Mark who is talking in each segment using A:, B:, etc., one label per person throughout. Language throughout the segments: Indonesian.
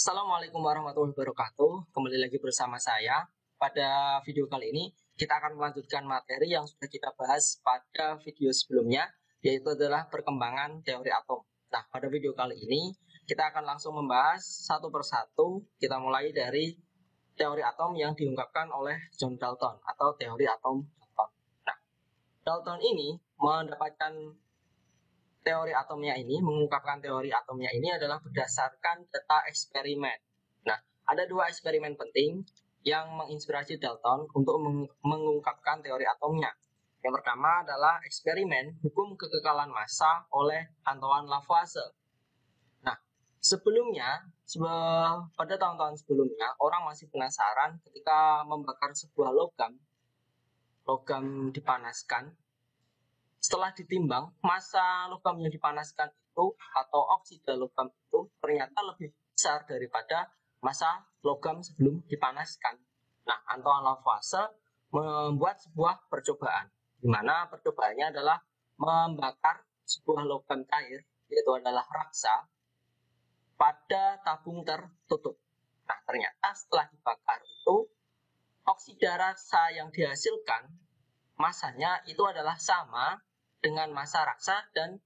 A: Assalamualaikum warahmatullahi wabarakatuh. Kembali lagi bersama saya. Pada video kali ini kita akan melanjutkan materi yang sudah kita bahas pada video sebelumnya, yaitu adalah perkembangan teori atom. Nah, pada video kali ini kita akan langsung membahas satu persatu. Kita mulai dari teori atom yang diungkapkan oleh John Dalton atau teori atom Dalton. Nah, Dalton ini mengungkapkan teori atomnya ini adalah berdasarkan data eksperimen. Nah, ada dua eksperimen penting yang menginspirasi Dalton untuk mengungkapkan teori atomnya. Yang pertama adalah eksperimen hukum kekekalan massa oleh Antoine Lavoisier. Nah, pada tahun-tahun sebelumnya, orang masih penasaran ketika membakar sebuah logam dipanaskan. Setelah ditimbang, massa logam yang dipanaskan itu atau oksida logam itu ternyata lebih besar daripada massa logam sebelum dipanaskan. Nah, Antoine Lavoisier membuat sebuah percobaan, di mana percobaannya adalah membakar sebuah logam cair, yaitu adalah raksa, pada tabung tertutup. Nah, ternyata setelah dibakar itu, oksida raksa yang dihasilkan, massanya itu adalah sama dengan massa raksa dan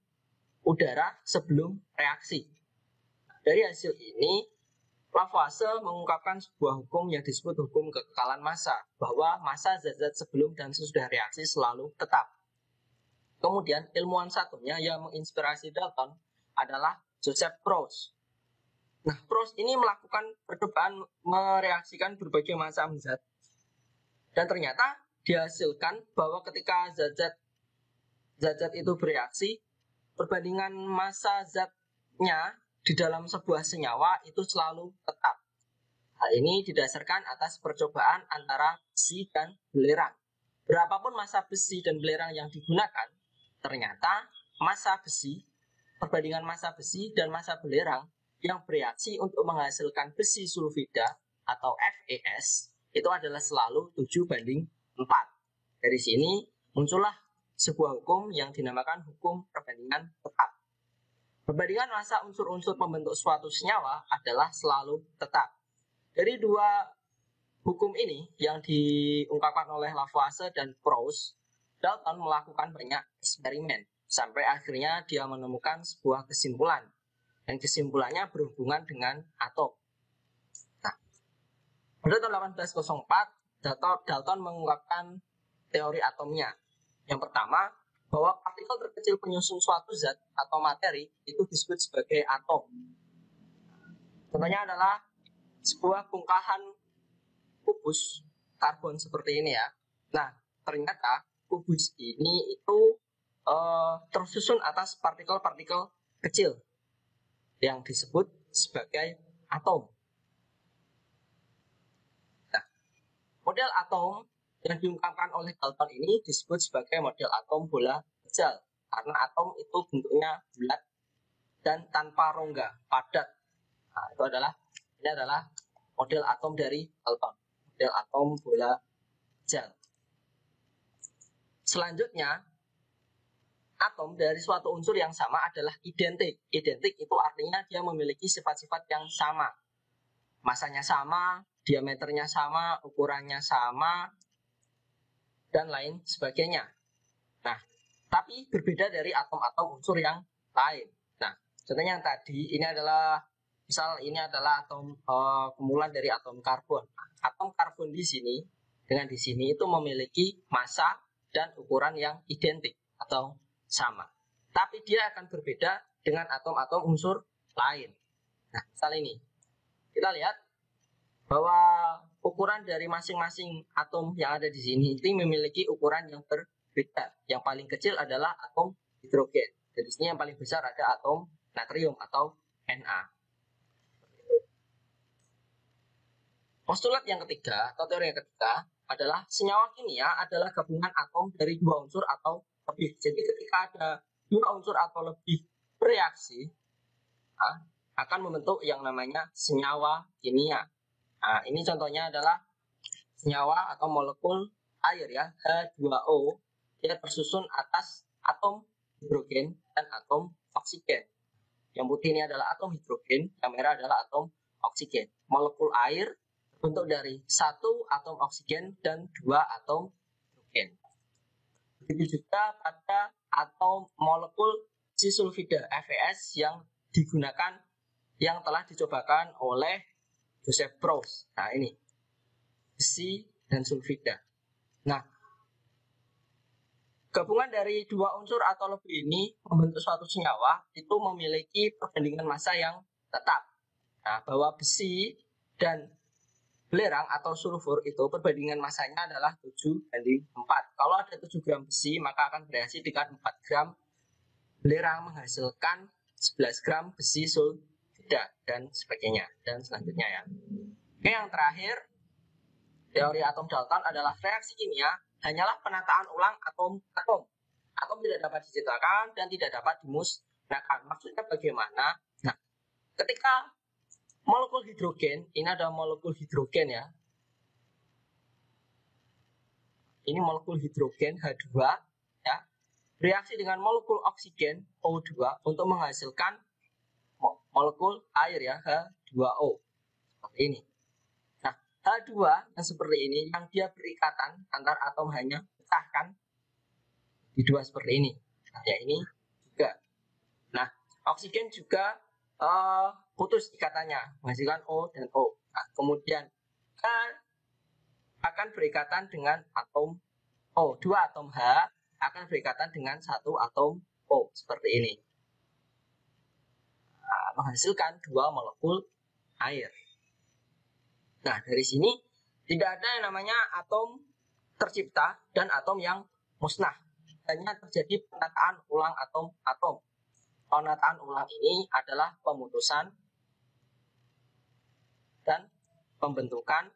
A: udara sebelum reaksi. Dari hasil ini, Lavoisier mengungkapkan sebuah hukum yang disebut hukum kekekalan massa, bahwa massa zat-zat sebelum dan sesudah reaksi selalu tetap. Kemudian ilmuwan satunya yang menginspirasi Dalton adalah Joseph Proust. Nah, Proust ini melakukan percobaan mereaksikan berbagai macam zat, dan ternyata dihasilkan bahwa ketika zat-zat itu bereaksi, perbandingan massa zatnya di dalam sebuah senyawa itu selalu tetap. Hal ini didasarkan atas percobaan antara besi dan belerang. Berapapun massa besi dan belerang yang digunakan, ternyata perbandingan massa besi dan massa belerang yang bereaksi untuk menghasilkan besi sulfida atau FeS itu adalah selalu 7:4. Dari sini muncullah sebuah hukum yang dinamakan hukum perbandingan tetap. Perbandingan massa unsur-unsur pembentuk suatu senyawa adalah selalu tetap. Dari dua hukum ini yang diungkapkan oleh Lavoisier dan Proust, Dalton melakukan banyak eksperimen sampai akhirnya dia menemukan sebuah kesimpulan, dan kesimpulannya berhubungan dengan atom. Nah, pada tahun 1804, Dalton mengungkapkan teori atomnya. Yang pertama, bahwa partikel terkecil penyusun suatu zat atau materi itu disebut sebagai atom. Contohnya adalah sebuah bongkahan kubus karbon seperti ini ya. Nah, ternyata kubus ini itu tersusun atas partikel-partikel kecil yang disebut sebagai atom. Nah, model atom yang diungkapkan oleh Dalton ini disebut sebagai model atom bola kecil, karena atom itu bentuknya bulat dan tanpa rongga, padat. Nah, ini adalah model atom dari Dalton, model atom bola kecil. Selanjutnya, atom dari suatu unsur yang sama adalah identik. Identik itu artinya dia memiliki sifat-sifat yang sama. Masanya sama, diameternya sama, ukurannya sama, dan lain sebagainya. Nah, tapi berbeda dari atom-atom unsur yang lain. Nah, contohnya yang tadi ini adalah atom kumpulan dari atom karbon. Atom karbon di sini itu memiliki massa dan ukuran yang identik atau sama. Tapi dia akan berbeda dengan atom-atom unsur lain. Nah, misal ini. Kita lihat bahwa ukuran dari masing-masing atom yang ada di sini itu memiliki ukuran yang berbeda. Yang paling kecil adalah atom hidrogen. Jadi sini yang paling besar ada atom natrium atau Na. Postulat yang ketiga atau teori yang ketiga adalah senyawa kimia adalah gabungan atom dari dua unsur atau lebih. Jadi ketika ada dua unsur atau lebih bereaksi, akan membentuk yang namanya senyawa kimia. Nah, ini contohnya adalah senyawa atau molekul air ya, H2O. Dia tersusun atas atom hidrogen dan atom oksigen. Yang putih ini adalah atom hidrogen, yang merah adalah atom oksigen. Molekul air terbentuk dari 1 atom oksigen dan 2 atom hidrogen. Begitu juga pada atom molekul besi sulfida FeS yang digunakan, yang telah dicobakan oleh Joseph Proust. Nah, ini besi dan sulfida. Nah, gabungan dari dua unsur atau lebih ini membentuk suatu senyawa itu memiliki perbandingan massa yang tetap. Nah, bahwa besi dan belerang atau sulfur itu perbandingan massanya adalah 7:4. Kalau ada 7 gram besi, maka akan bereaksi dengan 4 gram belerang menghasilkan 11 gram besi sulfida dan sebagainya. Dan selanjutnya ya. Oke, yang terakhir, teori atom Dalton adalah reaksi kimia hanyalah penataan ulang atom-atom. Atom tidak dapat diciptakan dan tidak dapat dimusnahkan. Maksudnya bagaimana? Nah, ketika molekul hidrogen, ini ada molekul hidrogen ya. Ini molekul hidrogen H2 ya. Bereaksi dengan molekul oksigen O2 untuk menghasilkan molekul air ya, H2O. Seperti ini. Nah, H2 yang seperti ini, yang dia berikatan antar atom hanya pecahkan di dua seperti ini. Nah, ya ini juga. Nah, oksigen juga putus ikatannya, menghasilkan O dan O. Nah, kemudian akan berikatan dengan atom O. 2 atom H akan berikatan dengan 1 atom O. Seperti ini. Nah, menghasilkan 2 molekul air. Nah, dari sini tidak ada yang namanya atom tercipta dan atom yang musnah. Hanya terjadi penataan ulang atom-atom. Penataan ulang ini adalah pemutusan dan pembentukan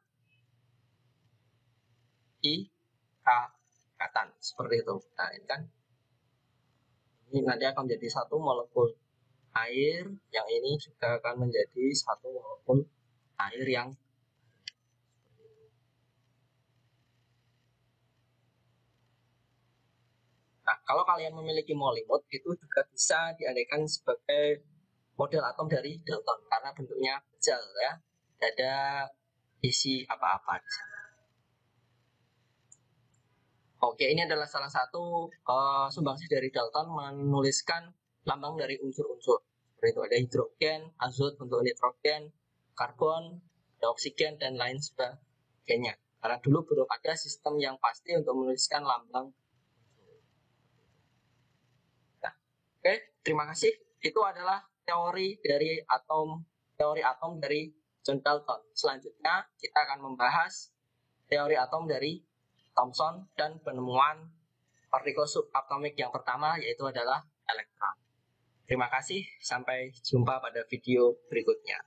A: ikatan seperti itu. Nah, ini kan ini nanti akan menjadi satu molekul air, yang ini juga akan menjadi satu molekul air yang nah, kalau kalian memiliki molimod, itu juga bisa diandaikan sebagai model atom dari Dalton karena bentuknya bejal ya, tidak ada isi apa-apa di sana. Oke, ini adalah salah satu sumbangsih dari Dalton menuliskan lambang dari unsur-unsur. Seperti itu ada hidrogen, azot untuk nitrogen, karbon, ada oksigen dan lain sebagainya. Karena dulu belum ada sistem yang pasti untuk menuliskan lambang. Nah, oke, terima kasih. Itu adalah teori atom dari John Dalton. Selanjutnya kita akan membahas teori atom dari Thomson dan penemuan partikel subatomik yang pertama, yaitu adalah elektron. Terima kasih, sampai jumpa pada video berikutnya.